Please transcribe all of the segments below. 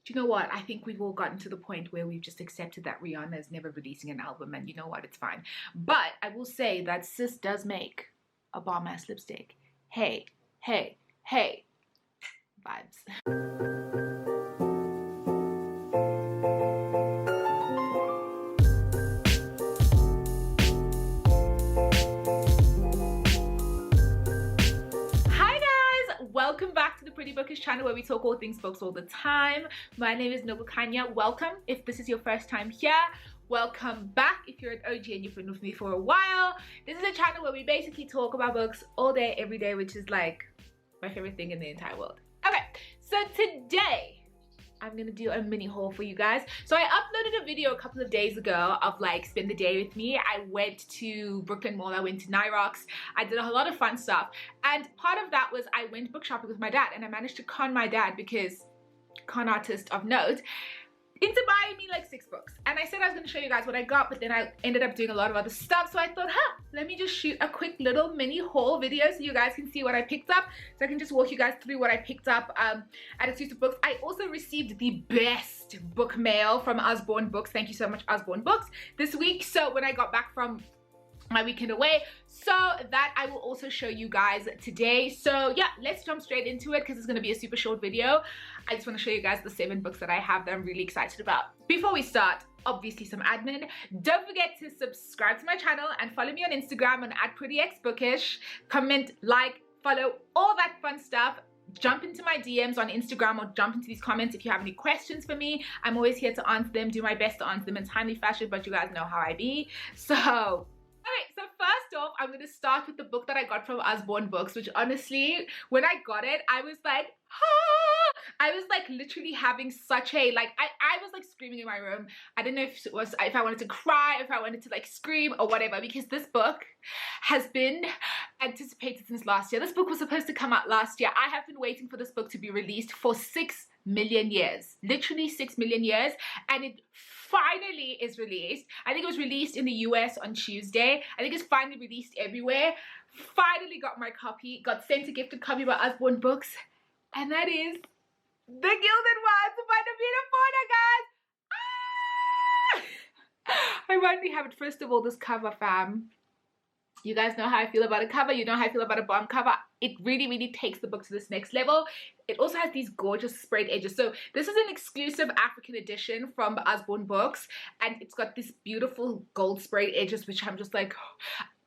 do you know what? I think we've all gotten to the point where we've just accepted that Rihanna is never releasing an album, and you know what? It's fine. But I will say that sis does make a bomb-ass lipstick. Hey, hey, hey. Vibes. Welcome back to the Pretty Bookish channel, where we talk all things books all the time. My name is Noble Kanya. Welcome if this is your first time here. Welcome back if you're an OG and you've been with me for a while. This is a channel where we basically talk about books all day, every day, which is like my favorite thing in the entire world. Okay, so today I'm gonna do a mini haul for you guys. So I uploaded a video a couple of days ago of like spend the day with me. I went to Brooklyn Mall, I went to Nyrox, I did a lot of fun stuff, and part of that was I went book shopping with my dad, and I managed to con my dad, because con artist of note, into buying me like 6 books. And I said I was going to show you guys what I got, but then I ended up doing a lot of other stuff, so I thought, let me just shoot a quick little mini haul video so you guys can see what I picked up, so I can just walk you guys through what I picked up at Exclusive Books. I also received the best book mail from Usborne Books. Thank you so much, Usborne Books, this week. So when I got back from my weekend away, so that I will also show you guys today. So yeah, let's jump straight into it, because it's going to be a super short video. I just want to show you guys the 7 books that I have that I'm really excited about. Before we start, obviously some admin. Don't forget to subscribe to my channel and follow me on Instagram on @prettyxbookish. Comment, like, follow, all that fun stuff. Jump into my DMs on Instagram, or jump into these comments if you have any questions for me. I'm always here to answer them, do my best to answer them in timely fashion, but you guys know how I be. So alright, so first off, I'm going to start with the book that I got from Usborne Books, which honestly, when I got it, I was like, I was like literally having such a, like, I was like screaming in my room. I didn't know if I wanted to cry, if I wanted to like scream or whatever, because this book has been anticipated since last year. This book was supposed to come out last year. I have been waiting for this book to be released for 6 million years, literally 6 million years, and it finally is released. I think it was released in the US on Tuesday. I think it's finally released everywhere. Finally got my copy, got sent a gifted copy by Usborne Books, and that is The Gilded Ones by Navina Forna, guys. I finally have it. First of all, this cover, fam. You guys know how I feel about a cover. You know how I feel about a bomb cover. It really, really takes the book to this next level. It also has these gorgeous sprayed edges. So this is an exclusive African edition from Usborne Books, and it's got these beautiful gold sprayed edges, which I'm just like,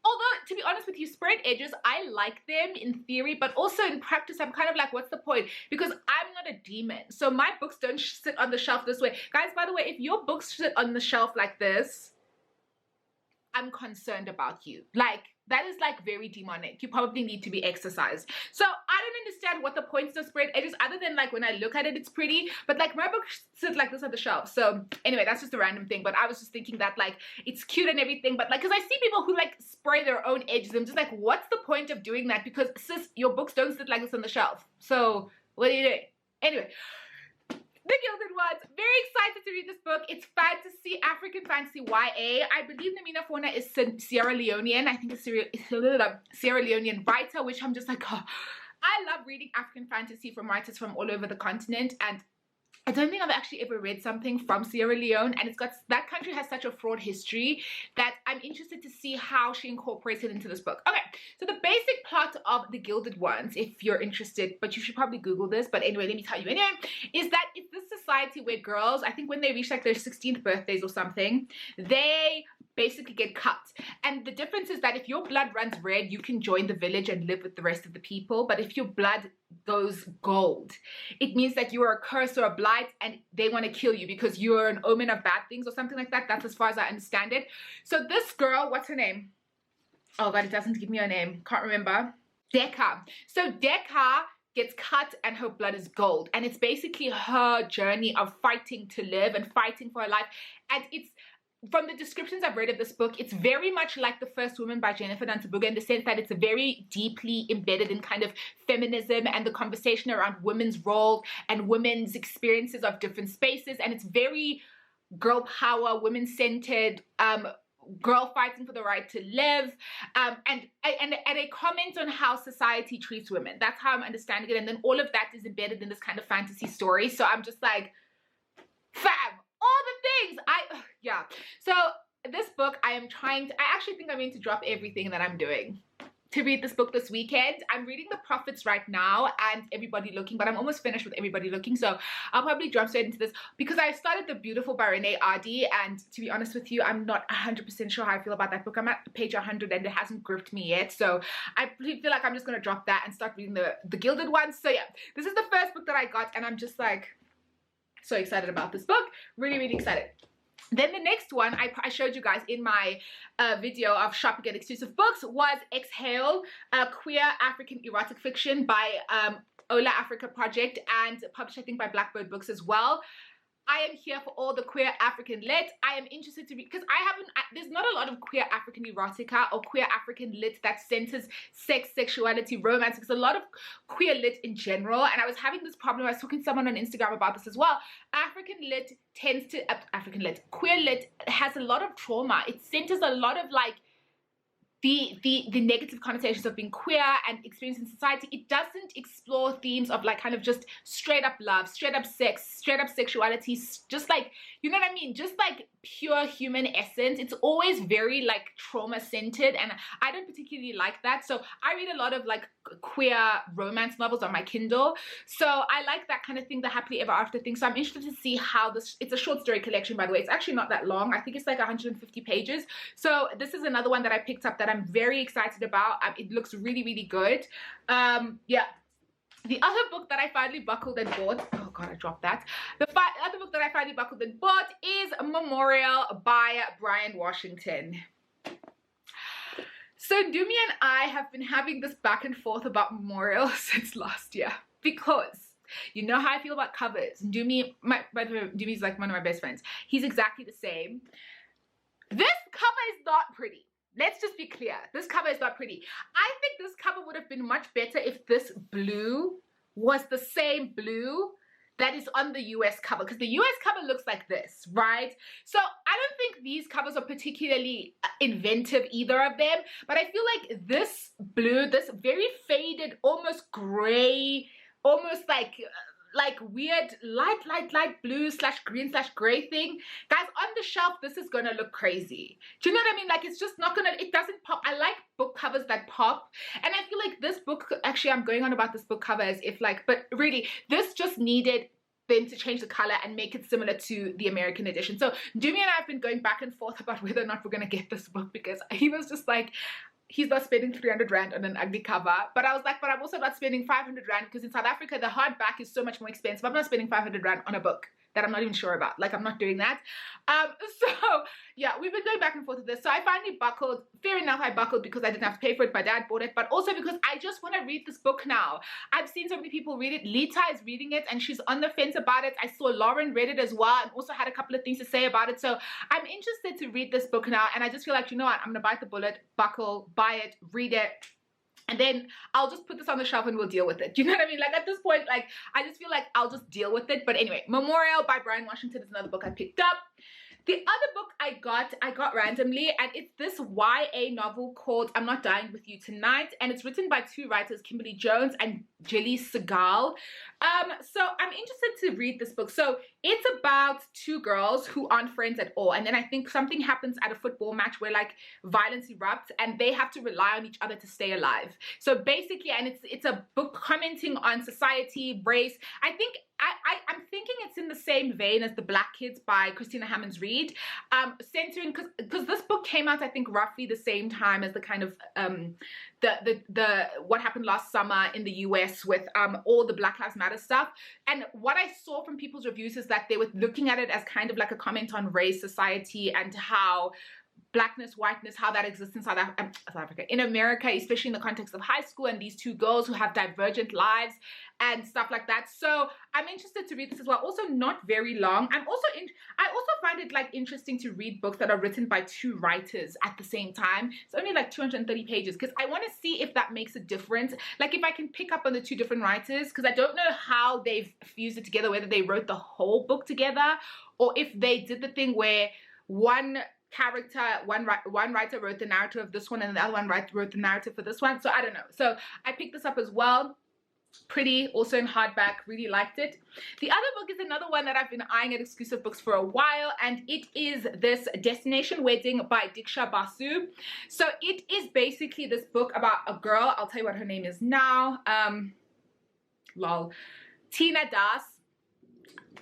although to be honest with you, sprayed edges, I like them in theory, but also in practice I'm kind of like, what's the point? Because I'm not a demon, so my books don't sit on the shelf this way. Guys, by the way, if your books sit on the shelf like this, I'm concerned about you. Like, that is like very demonic. You probably need to be exercised. So I don't understand what the point of sprayed edges, other than like when I look at it, it's pretty, but like my books sit like this on the shelf. So anyway, that's just a random thing, but I was just thinking that like it's cute and everything, but like, because I see people who like spray their own edges, I'm just like, what's the point of doing that? Because sis, your books don't sit like this on the shelf. So what are you doing? Anyway, The Gilded Ones. Very excited to read this book. It's fantasy, African fantasy YA. I believe Navina Forna is Sierra Leonean. I think it's Sierra Leonean writer, which I'm just like, oh, I love reading African fantasy from writers from all over the continent, and I don't think I've actually ever read something from Sierra Leone, and it's got, that country has such a fraud history that I'm interested to see how she incorporates it into this book. Okay, so the basic plot of The Gilded Ones, if you're interested, but you should probably Google this, but anyway, let me tell you anyway, is that it's this society where girls, I think when they reach like their 16th birthdays or something, they basically get cut. And the difference is that if your blood runs red, you can join the village and live with the rest of the people, but if your blood goes gold, it means that you are a curse or a blight and they want to kill you because you're an omen of bad things or something like that. That's as far as I understand it. So this girl, what's her name? Oh god, it doesn't give me her name, can't remember. Decca. So Decca gets cut and her blood is gold, and it's basically her journey of fighting to live and fighting for her life. And it's, from the descriptions I've read of this book, it's very much like The First Woman by Jennifer Dantabuga, in the sense that it's very deeply embedded in kind of feminism and the conversation around women's role and women's experiences of different spaces. And it's very girl power, women-centered, girl fighting for the right to live, and a comment on how society treats women. That's how I'm understanding it. And then all of that is embedded in this kind of fantasy story. So I'm just like, yeah. So this book, I actually think I'm going to drop everything that I'm doing to read this book this weekend. I'm reading The Prophets right now and Everybody Looking, but I'm almost finished with Everybody Looking, so I'll probably jump straight into this because I started The Beautiful by Renee Ardi, and to be honest with you, I'm not 100% sure how I feel about that book. I'm at page 100 and it hasn't gripped me yet, so I feel like I'm just going to drop that and start reading the Gilded Ones. So yeah, this is the first book that I got, and I'm just like so excited about this book. Really, really excited. Then the next one I showed you guys in my video of shopping at exclusive books was Exhale, a queer African erotic fiction by Ola Africa Project, and published I think by Blackbird Books as well. I am here for all the queer African lit. I am interested to read, because there's not a lot of queer African erotica or queer African lit that centers sex, sexuality, romance, because a lot of queer lit in general, and I was having this problem, I was talking to someone on Instagram about this as well, queer lit has a lot of trauma. It centers a lot of like the negative connotations of being queer and experiencing society. It doesn't explore themes of like kind of just straight up love, straight up sex, straight up sexuality, just like, you know what I mean, just like pure human essence. It's always very like trauma centered, and I don't particularly like that. So I read a lot of like queer romance novels on my Kindle, so I like that kind of thing, the happily ever after thing. So I'm interested to see how it's a short story collection, by the way. It's actually not that long. I think it's like 150 pages. So this is another one that I picked up that I'm very excited about. It looks really, really good. Yeah. The other book that I finally buckled and bought, oh god, I dropped that. The other book that I finally buckled and bought is Memorial by Brian Washington. So Ndumi and I have been having this back and forth about Memorial since last year, because you know how I feel about covers. Ndumi, by the way, Ndumi's like one of my best friends. He's exactly the same. This cover is not pretty. Let's just be clear. This cover is not pretty. I think this cover would have been much better if this blue was the same blue that is on the US cover, because the US cover looks like this, right? So I don't think these covers are particularly inventive, either of them, but I feel like this blue, this very faded, almost gray, almost like weird light blue / green / gray thing, guys, on the shelf this is gonna look crazy. Do you know what I mean? Like, it's just not gonna, it doesn't pop. I like book covers that pop, and I feel like this book, actually I'm going on about this book cover as if like, but really this just needed them to change the color and make it similar to the American edition. So Ndumi and I have been going back and forth about whether or not we're gonna get this book, because he was just like, he's not spending 300 Rand on an ugly cover. But I was like, but I'm also not spending 500 Rand, because in South Africa, the hardback is so much more expensive. I'm not spending 500 Rand on a book that I'm not even sure about. Like, I'm not doing that. So yeah, we've been going back and forth with this. So I finally buckled. Fair enough, I buckled because I didn't have to pay for it. My dad bought it, but also because I just want to read this book now. I've seen so many people read it. Lita is reading it and she's on the fence about it. I saw Lauren read it as well and also had a couple of things to say about it. So I'm interested to read this book now, and I just feel like, you know what, I'm gonna bite the bullet, buckle, buy it, read it, and then I'll just put this on the shelf and we'll deal with it. Do you know what I mean? Like, at this point, like, I just feel like I'll just deal with it. But anyway, Memorial by Brian Washington is another book I picked up. The other book I got randomly, and it's this YA novel called I'm Not Dying With You Tonight, and it's written by two writers, Kimberly Jones and Jilly Segal. So I'm interested to read this book. So it's about two girls who aren't friends at all, and then I think something happens at a football match where like violence erupts and they have to rely on each other to stay alive. So basically, and it's a book commenting on society, race. I think I'm thinking it's in the same vein as The Black Kids by Christina Hammonds Reed, centering, because this book came out I think roughly the same time as the kind of the what happened last summer in the US with all the Black Lives Matter stuff. And what I saw from people's reviews is that they were looking at it as kind of like a comment on race, society, and how blackness, whiteness, how that exists in South Africa, in America, especially in the context of high school, and these two girls who have divergent lives and stuff like that. So I'm interested to read this as well. Also not very long. I also find it like interesting to read books that are written by two writers at the same time. It's only like 230 pages, because I want to see if that makes a difference. Like, if I can pick up on the two different writers, because I don't know how they've fused it together, whether they wrote the whole book together or if they did the thing where one writer wrote the narrative of this one and the other one wrote the narrative for this one. So I don't know. So I picked this up as well. Pretty, also in hardback, really liked it. The other book is another one that I've been eyeing at exclusive books for a while, and it is this Destination Wedding by Diksha Basu. So it is basically this book about a girl, I'll tell you what her name is now, Tina Das.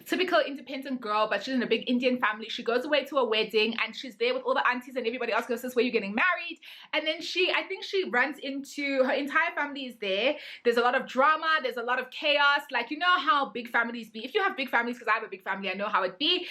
Typical independent girl, but she's in a big Indian family. She goes away to a wedding and she's there with all the aunties and everybody else goes, this is where you're getting married. And then I think she runs into, her entire family is there. There's a lot of drama, there's a lot of chaos. Like, you know how big families be. If you have big families, because I have a big family, I know how it be.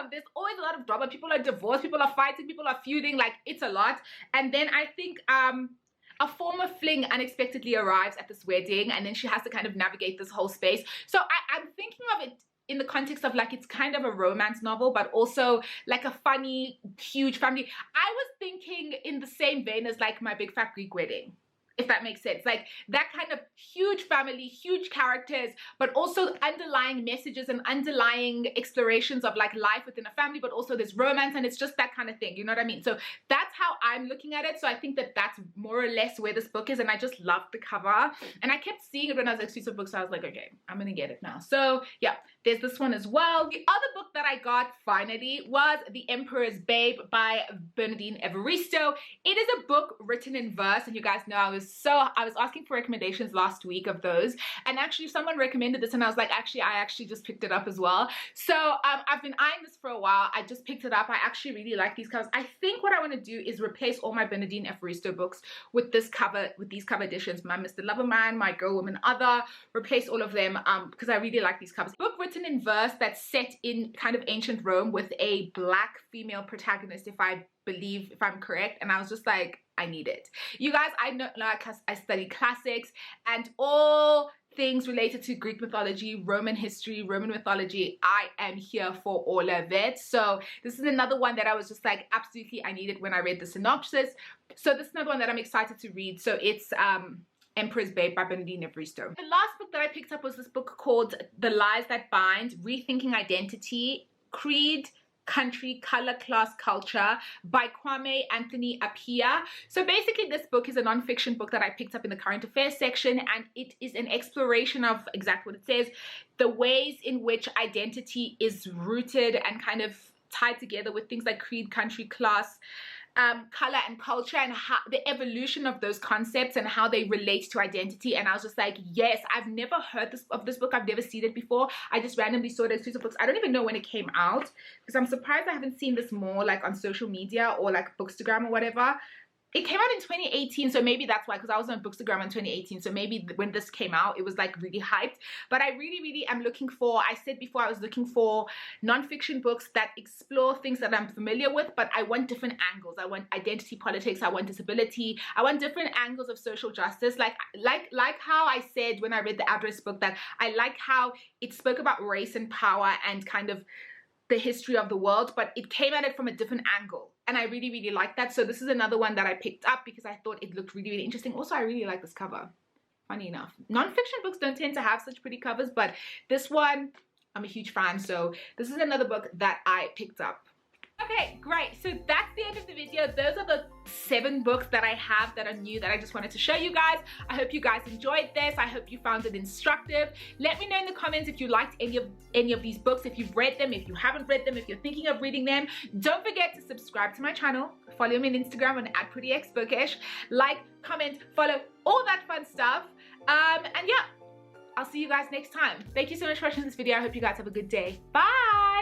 There's always a lot of drama. People are divorced, people are fighting, people are feuding, like it's a lot. And then I think a former fling unexpectedly arrives at this wedding, and then she has to kind of navigate this whole space. So I'm thinking of it in the context of like, it's kind of a romance novel, but also like a funny, huge family. I was thinking in the same vein as like My Big Fat Greek Wedding, if that makes sense. Like that kind of huge family, huge characters, but also underlying messages and underlying explorations of like life within a family, but also there's romance, and it's just that kind of thing, you know what I mean? So that's how I'm looking at it. So I think that that's more or less where this book is, and I just loved the cover, and I kept seeing it when I was at exclusive books, so I was like, okay, I'm gonna get it now. So yeah, there's this one as well. The other book that I got finally was The Emperor's Babe by Bernardine Evaristo. It is a book written in verse, and you guys know I was asking for recommendations last week of those, and actually someone recommended this, and I was like, I actually just picked it up as well. So I've been eyeing this for a while. I just picked it up. I actually really like these covers. I think what I want to do is replace all my Bernardine Evaristo books with this cover, with these cover editions. My Mr. Loverman, My Girl, Woman, Other, replace all of them because I really like these covers. Book written in verse that's set in kind of ancient Rome with a black female protagonist, if I'm correct, and I was just like, I need it. You guys, I know, like, I study classics and all things related to Greek mythology, Roman history, Roman mythology. I am here for all of it. So this is another one that I was just like, absolutely, I need it when I read the synopsis. So this is another one that I'm excited to read. So it's Emperor's Babe by Bernardine Evaristo. The last book that I picked up was this book called The Lies That Bind, Rethinking Identity, Creed, Country, Color, Class, Culture by Kwame Anthony Appiah. So basically this book is a non-fiction book that I picked up in the current affairs section, and it is an exploration of exactly what it says, the ways in which identity is rooted and kind of tied together with things like creed, country, class, color, and culture, and how the evolution of those concepts and how they relate to identity. And I was just like, yes, I've never heard of this book. I've never seen it before. I just randomly saw it as exclusive books. I don't even know when it came out, because I'm surprised I haven't seen this more like on social media or like Bookstagram or whatever. It came out in 2018, so maybe that's why, because I was on Bookstagram in 2018, so maybe when this came out, it was like really hyped. But I really am looking for, I said before, I was looking for non-fiction books that explore things that I'm familiar with, but I want different angles. I want identity politics, I want disability, I want different angles of social justice. Like how I said when I read the Address book, that I like how it spoke about race and power and kind of the history of the world, but it came at it from a different angle, and I really like that. So this is another one that I picked up because I thought it looked really interesting. Also, I really like this cover, funny enough. Non-fiction books don't tend to have such pretty covers, but this one, I'm a huge fan, so this is another book that I picked up. Okay, great. So that's the end of the video. Those are the 7 books that I have that are new that I just wanted to show you guys. I hope you guys enjoyed this. I hope you found it instructive. Let me know in the comments if you liked any of these books, if you've read them, if you haven't read them, if you're thinking of reading them. Don't forget to subscribe to my channel. Follow me on Instagram on @PrettyXBookish. Like, comment, follow, all that fun stuff. And yeah, I'll see you guys next time. Thank you so much for watching this video. I hope you guys have a good day. Bye!